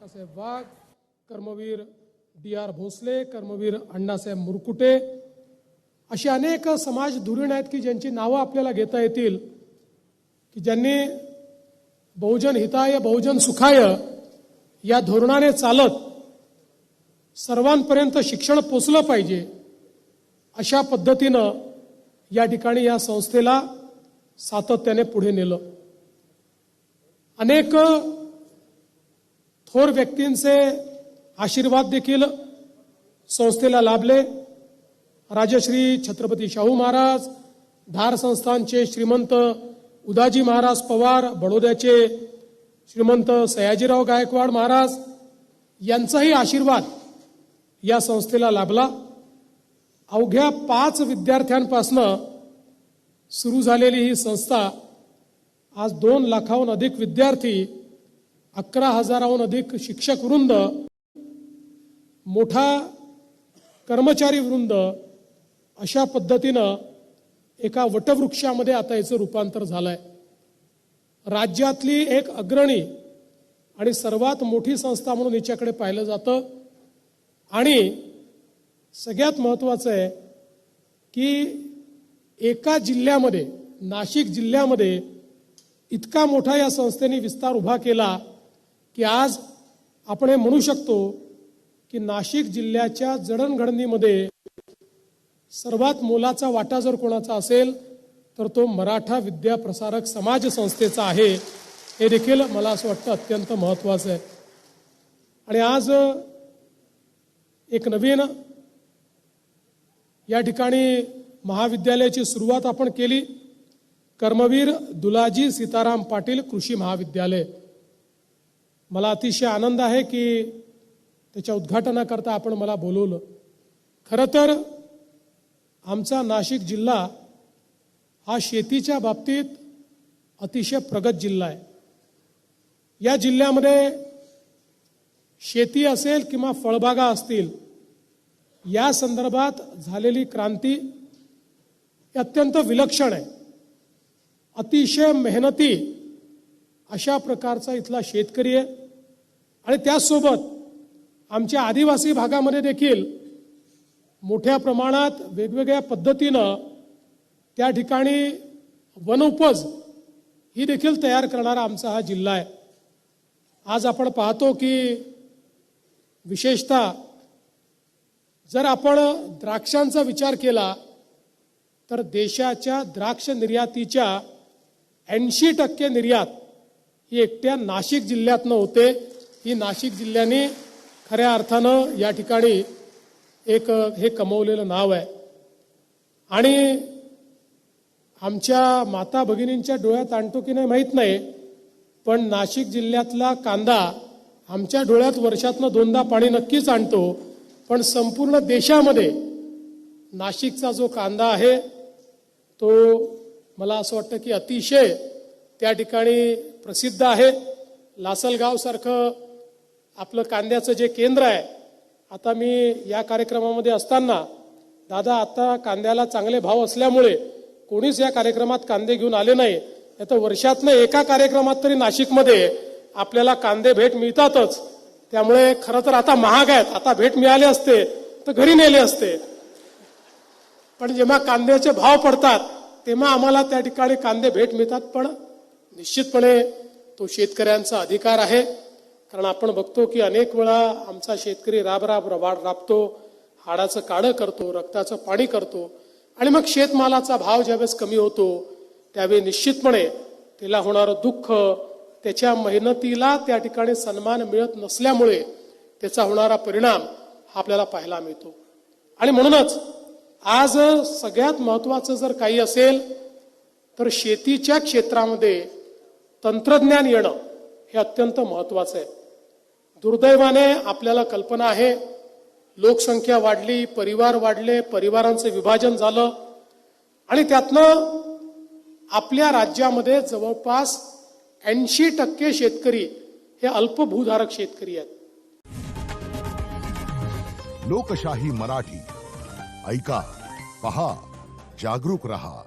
काकासाहेब वाघ, Karmaveer DR. Bhosale, Karmaveer Annasaheb Murkute, असे अनेक समाज धुरीण आहेत की ज्यांची नावं आपल्याला घेता येतील, की ज्यांनी बहुजन हिताय बहुजन सुखाय या धोरणाने चालत सर्वांपर्यंत शिक्षण पोचलं पाहिजे अशा पद्धतीनं या ठिकाणी या संस्थेला सातत्याने पुढे नेलं. अनेक थोर व्यक्तींचे आशीर्वाद देखील संस्थेला लाभले. राजश्री छत्रपती शाहू महाराज, धार संस्थानचे श्रीमंत उदाजी महाराज पवार, बडोद्याचे श्रीमंत सयाजीराव गायकवाड महाराज यांचाही आशीर्वाद या संस्थेला लाभला. अवघ्या 5 विद्यार्थ्यांपासनं सुरू झालेली ही संस्था आज 2 लाखाहून अधिक विद्यार्थी, 11,000हून अधिक शिक्षक वृंद, मोठा कर्मचारी वृंद अशा पद्धतीनं एका वटवृक्षामध्ये आता याचं रूपांतर झालंय. राज्यातली एक अग्रणी आणि सर्वात मोठी संस्था म्हणून याच्याकडे पाहिलं जातं. आणि सगळ्यात महत्त्वाचं आहे की एका जिल्ह्यामध्ये, नाशिक जिल्ह्यामध्ये इतका मोठा या संस्थेने विस्तार उभा केला की आज आपण हे म्हणू शकतो की नाशिक जिल्ह्याच्या जडणघडणीमध्ये सर्वात मोलाचा वाटा जर कोणाचा असेल तर तो मराठा विद्या प्रसारक समाज संस्थेचा आहे. हे देखील मला असं वाटतं अत्यंत महत्त्वाचं आहे. आणि आज एक नवीन या ठिकाणी महाविद्यालयाची सुरुवात आपण केली. कर्मवीर दुलाजी सीताराम पाटील कृषी महाविद्यालय. मला अतिशय आनंद आहे की त्याच्या उद्घाटनाकरता आपण मला बोलवलं. खरं तर आमचा नाशिक जिल्हा हा शेतीच्या बाबतीत अतिशय प्रगत जिल्हा आहे. या जिल्ह्यामध्ये शेती असेल किंवा फळबागा असतील, या संदर्भात झालेली क्रांती अत्यंत विलक्षण आहे. अतिशय मेहनती अशा प्रकारचा इथला शेतकरी आहे. आणि त्याचसोबत आमच्या आदिवासी भागामध्ये देखील मोठ्या प्रमाणात वेगवेगळ्या पद्धतीनं त्या ठिकाणी वनउपज ही देखील तयार करणारा आमचा हा जिल्हा आहे. आज आपण पाहतो की विशेषतः जर आपण द्राक्षांचा विचार केला तर देशाच्या द्राक्ष निर्यातीच्या 80% निर्यात ही एकट्या नाशिक जिल्ह्यातनं होते. ही नाशिक जिल्ह्याने खऱ्या अर्थानं या ठिकाणी एक हे कमवलेलं नाव आहे. आणि आमच्या माता भगिनींच्या डोळ्यात आणतो की नाही माहीत नाही, पण नाशिक जिल्ह्यातला कांदा आमच्या डोळ्यात वर्षातनं 2दा पाणी नक्कीच आणतो. पण संपूर्ण देशामध्ये नाशिकचा जो कांदा आहे तो मला असं वाटतं की अतिशय त्या ठिकाणी प्रसिद्ध आहे. लासलगाव सारखं आपलं कांद्याचं जे केंद्र आहे, आता मी या कार्यक्रमामध्ये असताना, दादा आता कांद्याला चांगले भाव असल्यामुळे कोणीच या कार्यक्रमात कांदे घेऊन आले नाही, तर वर्षातनं एका कार्यक्रमात तरी नाशिकमध्ये आपल्याला कांदे भेट मिळतातच. त्यामुळे खरं तर आता महाग आहेत, आता भेट मिळाले असते तर घरी नेले असते. पण जेव्हा कांद्याचे भाव पडतात तेव्हा आम्हाला त्या ठिकाणी कांदे भेट मिळतात. पण निश्चितपणे तो शेतकऱ्यांचा अधिकार आहे. कारण आपण बघतो की अनेक वेळा आमचा शेतकरी राबतो, हाडाचं काढं करतो, रक्ताचं पाणी करतो. आणि मग शेतमालाचा भाव ज्यावेळेस कमी होतो त्यावेळी निश्चितपणे त्याला होणारं दुःख, त्याच्या मेहनतीला त्या ठिकाणी सन्मान मिळत नसल्यामुळे त्याचा होणारा परिणाम हा आपल्याला पाहायला मिळतो. आणि म्हणूनच आज सगळ्यात महत्त्वाचं जर काही असेल तर शेतीच्या क्षेत्रामध्ये तंत्रज्ञान येणं हे अत्यंत महत्त्वाचं आहे. दुर्दैवाने आपल्याला कल्पना आहे, लोकसंख्या वाढली, परिवार वाढले, परिवारांचं विभाजन झालं आणि त्यातनं आपल्या राज्यामध्ये जवळपास 80% शेतकरी हे अल्पभूधारक शेतकरी आहेत. लोकशाही मराठी ऐका, पहा, जागरूक रहा.